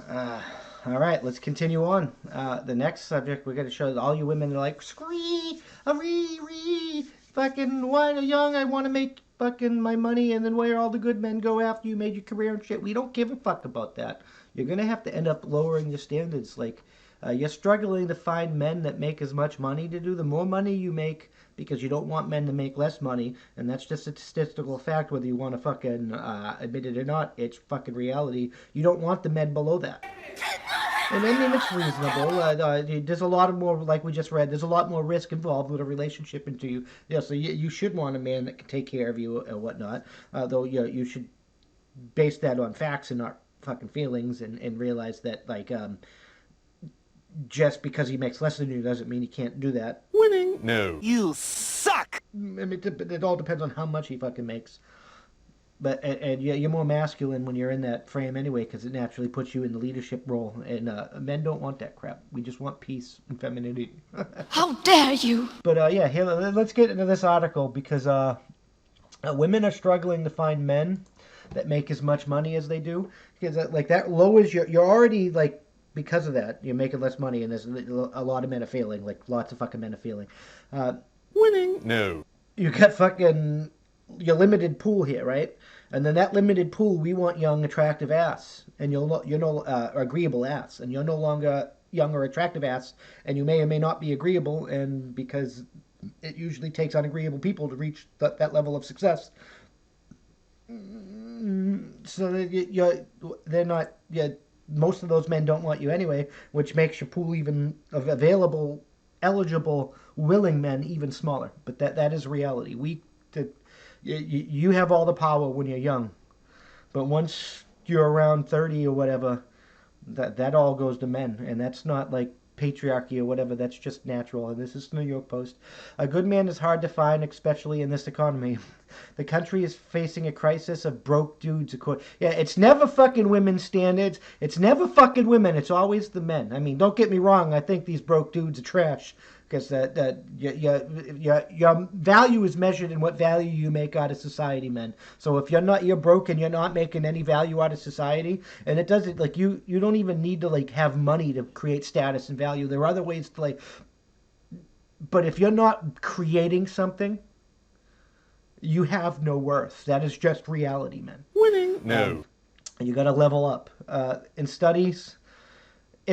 Uh, all right, let's continue on. The next subject we're going to show all you women are like, scree, a ree, ree, fucking, why young, I want to make fucking my money, and then where all the good men go after you made your career and shit. We don't give a fuck about that. You're going to have to end up lowering your standards. Like, you're struggling to find men that make as much money to do. The more money you make, because you don't want men to make less money, and that's just a statistical fact, whether you want to fucking admit it or not. It's fucking reality. You don't want the men below that. And I mean, it's reasonable. There's a lot of more, like we just read, there's a lot more risk involved with a relationship into you. Yeah, so you should want a man that can take care of you and whatnot. Though you should base that on facts and not fucking feelings, and realize that, like, just because he makes less than you doesn't mean he can't do that. Winning. No. You suck. I mean, it all depends on how much he fucking makes. But and you're more masculine when you're in that frame anyway, because it naturally puts you in the leadership role. And men don't want that crap. We just want peace and femininity. How dare you! But yeah, here, let's get into this article, because women are struggling to find men that make as much money as they do, because like that lowers you're already, like, because of that you're making less money, and there's a lot of men are failing, like lots of fucking men are failing. Winning. No. You got fucking your limited pool here, right? And then that limited pool, we want young, attractive ass, and you're no agreeable ass, and you're no longer young or attractive ass, and you may or may not be agreeable, and because it usually takes unagreeable people to reach that level of success. So they're not. Most of those men don't want you anyway, which makes your pool even of available, eligible, willing men even smaller. But that is reality. You have all the power when you're young, but once you're around 30 or whatever, that all goes to men, and that's not like patriarchy or whatever. That's just natural. And this is the New York Post. A good man is hard to find, especially in this economy. The country is facing a crisis of broke dudes. Yeah, it's never fucking women's standards. It's never fucking women. It's always the men. I mean, don't get me wrong. I think these broke dudes are trash, because your value is measured in what value you make out of society, men. So if you're broke and you're not making any value out of society, and it doesn't, like, you don't even need to, like, have money to create status and value. There are other ways to, like, but if you're not creating something, you have no worth. That is just reality, men. Winning. No. You got to level up. In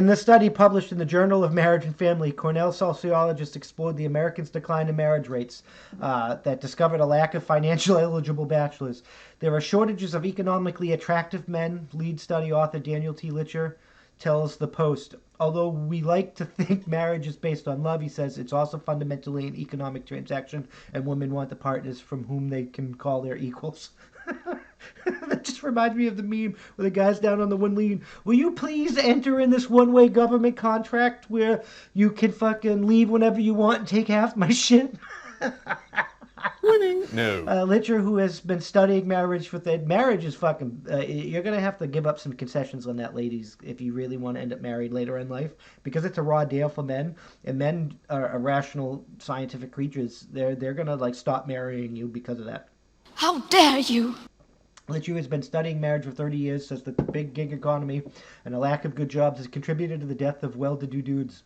the study published in the Journal of Marriage and Family, Cornell sociologists explored the Americans' decline in marriage rates that discovered a lack of financial eligible bachelors. There are shortages of economically attractive men, lead study author Daniel T. Litcher tells the Post. Although we like to think marriage is based on love, he says, it's also fundamentally an economic transaction, and women want the partners from whom they can call their equals. That just reminds me of the meme where the guy's down on the one lean. Will you please enter in this one-way government contract where you can fucking leave whenever you want and take half my shit? Winning. No. Litcher, who has been studying marriage marriage is fucking. You're gonna have to give up some concessions on that, ladies, if you really want to end up married later in life, because it's a raw deal for men, and men are irrational, scientific creatures. They're gonna, like, stop marrying you because of that. How dare you! Litcher has been studying marriage for 30 years, says that the big gig economy and a lack of good jobs has contributed to the death of well-to-do dudes.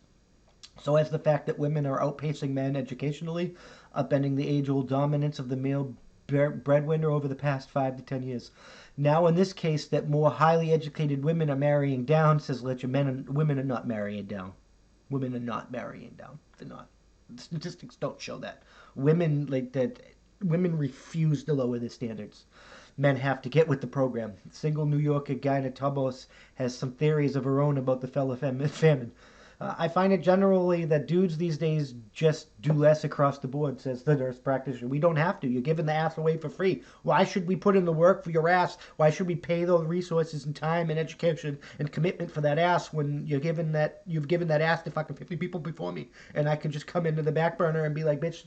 So has the fact that women are outpacing men educationally, upending the age-old dominance of the male breadwinner over the past 5 to 10 years. Now, in this case, that more highly educated women are marrying down, says Litcher, women are not marrying down. Women are not marrying down. They're not. The statistics don't show that. Women refuse to lower their standards. Men have to get with the program. Single New Yorker Gina Tobos has some theories of her own about the fella famine. I find it generally that dudes these days just do less across the board, says the nurse practitioner. We don't have to. You're giving the ass away for free. Why should we put in the work for your ass? Why should we pay those resources and time and education and commitment for that ass when you've given that ass to fucking 50 people before me? And I can just come into the back burner and be like, bitch,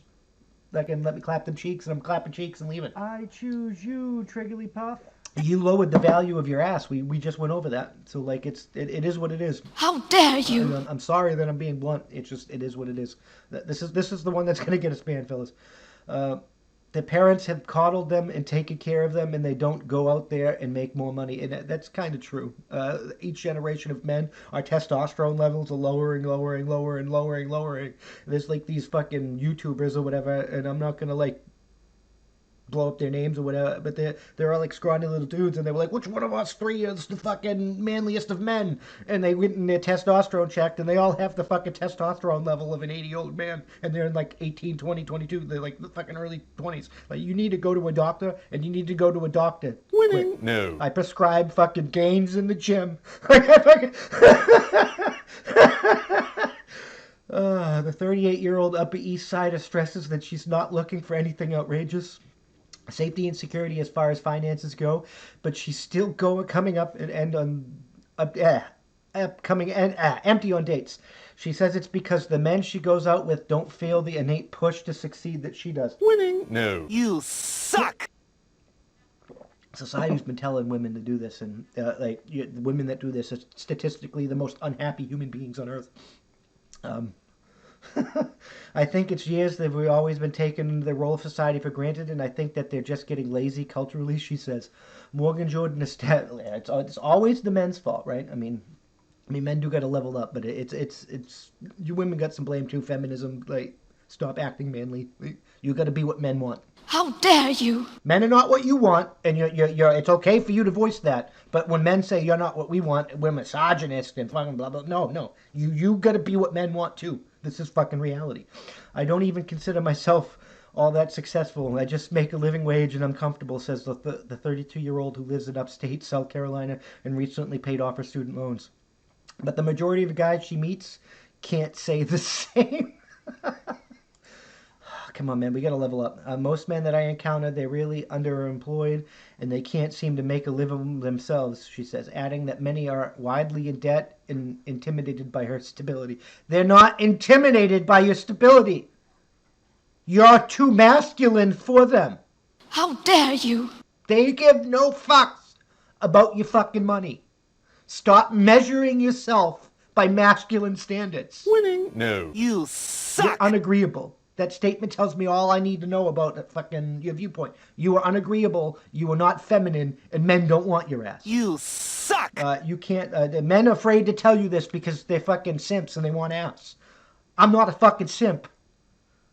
let me clap them cheeks, and I'm clapping cheeks and leaving. I choose you, Triggly Puff. You lowered the value of your ass. We just went over that. So, like, it is what it is. How dare you! I'm sorry that I'm being blunt. It is what it is. This is the one that's going to get us banned, fellas. The parents have coddled them and taken care of them, and they don't go out there and make more money. And that's kind of true. Each generation of men, our testosterone levels are lowering. There's like these fucking YouTubers or whatever, and I'm not gonna like blow up their names or whatever, but they're all like scrawny little dudes, and they were like, which one of us three is the fucking manliest of men? And they went in their testosterone checked, and they all have the fucking testosterone level of an 80-year-old man, and they're in like 18, 20, 22, they're like the fucking early 20s. Like, you need to go to a doctor, and you need to go to a doctor. Winning. Quick. No. I prescribe fucking gains in the gym. Like, I fucking... The 38-year-old Upper East Sider stresses that she's not looking for anything outrageous. Safety and security as far as finances go, but she's still coming up and end on empty on dates. She says it's because the men she goes out with don't feel the innate push to succeed that she does. Winning. No. You suck. Society's been telling women to do this, and women that do this are statistically the most unhappy human beings on earth. I think it's years that we've always been taking the role of society for granted, and I think that they're just getting lazy culturally, she says. Morgan Jordan is... It's always the men's fault, right? I mean, men do got to level up, but it's you women got some blame too. Feminism, like, stop acting manly. You got to be what men want. How dare you? Men are not what you want, and you're it's okay for you to voice that. But when men say you're not what we want, we're misogynist and fucking blah blah. No, you got to be what men want too. This is fucking reality. I don't even consider myself all that successful. I just make a living wage and I'm comfortable, says the 32-year-old who lives in upstate South Carolina and recently paid off her student loans. But the majority of the guys she meets can't say the same. Come on, man, we gotta level up. Most men that I encounter, they're really underemployed and they can't seem to make a living themselves, she says, adding that many are widely in debt and intimidated by her stability. They're not intimidated by your stability. You're too masculine for them. How dare you? They give no fucks about your fucking money. Stop measuring yourself by masculine standards. Winning. No. You suck. You're unagreeable. That statement tells me all I need to know about fucking your viewpoint. You are unagreeable, you are not feminine, and men don't want your ass. You suck! You can't... the men are afraid to tell you this because they're fucking simps and they want ass. I'm not a fucking simp.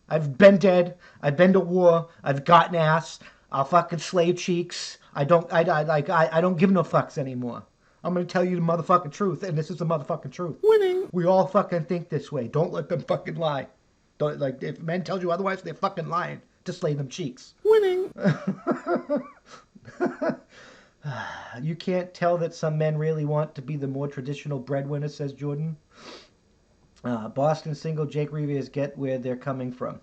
I've been dead, I've been to war, I've gotten ass, I'll fucking slave cheeks. I don't give no fucks anymore. I'm gonna tell you the motherfucking truth, and this is the motherfucking truth. Winning. We all fucking think this way. Don't let them fucking lie. Don't, like, if men tell you otherwise, they're fucking lying. To slay them cheeks. Winning. You can't tell that some men really want to be the more traditional breadwinner, says Jordan. Boston single Jake Rivers get where they're coming from.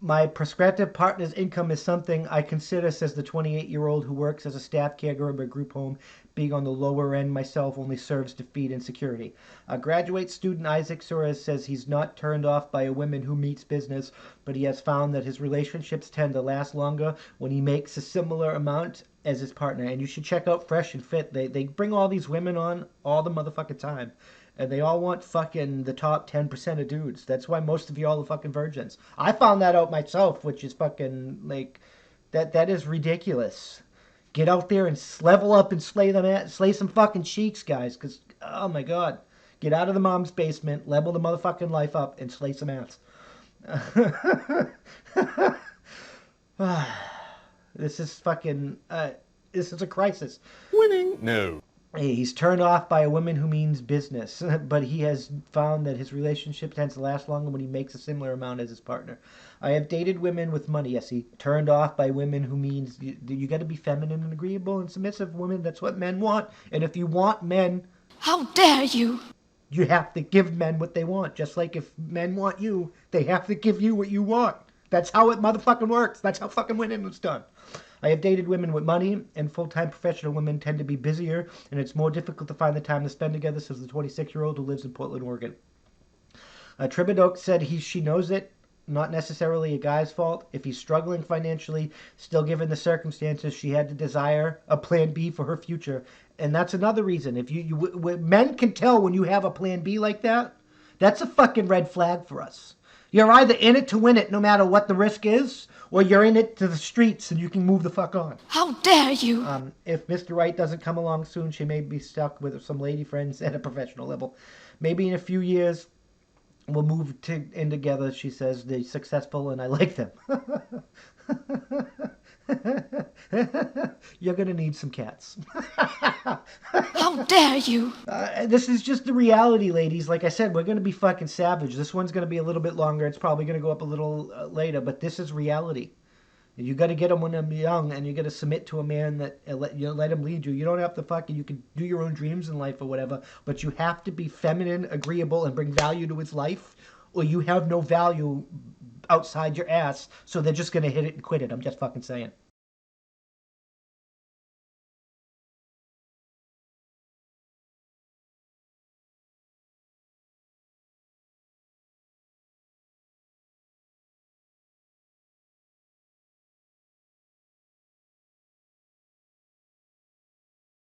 My prospective partner's income is something I consider, says the 28-year-old who works as a staff caregiver at a group home. Being on the lower end myself only serves to feed insecurity. Graduate student Isaac Suarez says he's not turned off by a woman who meets business, but he has found that his relationships tend to last longer when he makes a similar amount as his partner. And you should check out Fresh and Fit. They bring all these women on all the motherfucking time. And they all want fucking the top 10% of dudes. That's why most of y'all are fucking virgins. I found that out myself, which is fucking, like, that is ridiculous. Get out there and level up and slay some fucking cheeks, guys. Because, oh my god. Get out of the mom's basement, level the motherfucking life up, and slay some ass. This is fucking, this is a crisis. Winning. No. He's turned off by a woman who means business, but he has found that his relationship tends to last longer when he makes a similar amount as his partner. I have dated women with money, yes, he turned off by women who means you got to be feminine and agreeable and submissive women. That's what men want. And if you want men... How dare you? You have to give men what they want. Just like if men want you, they have to give you what you want. That's how it motherfucking works. That's how fucking winning is done. I have dated women with money, and full-time professional women tend to be busier, and it's more difficult to find the time to spend together, says the 26-year-old who lives in Portland, Oregon. Tribidoke said she knows it, not necessarily a guy's fault. If he's struggling financially, still given the circumstances, she had to desire a plan B for her future. And that's another reason. If men can tell when you have a plan B like that, that's a fucking red flag for us. You're either in it to win it no matter what the risk is, or you're in it to the streets and you can move the fuck on. How dare you? If Mr. Right doesn't come along soon, she may be stuck with some lady friends at a professional level. Maybe in a few years, we'll move in together, she says. They're successful and I like them. You're going to need some cats. How dare you? This is just the reality, ladies. Like I said, we're going to be fucking savage. This one's going to be a little bit longer. It's probably going to go up a little later, but this is reality. You got to get them when they're young, and you got to submit to a man that let him lead you. You don't have to fucking, you can do your own dreams in life or whatever, but you have to be feminine, agreeable, and bring value to his life, or you have no value outside your ass, so they're just going to hit it and quit it. I'm just fucking saying.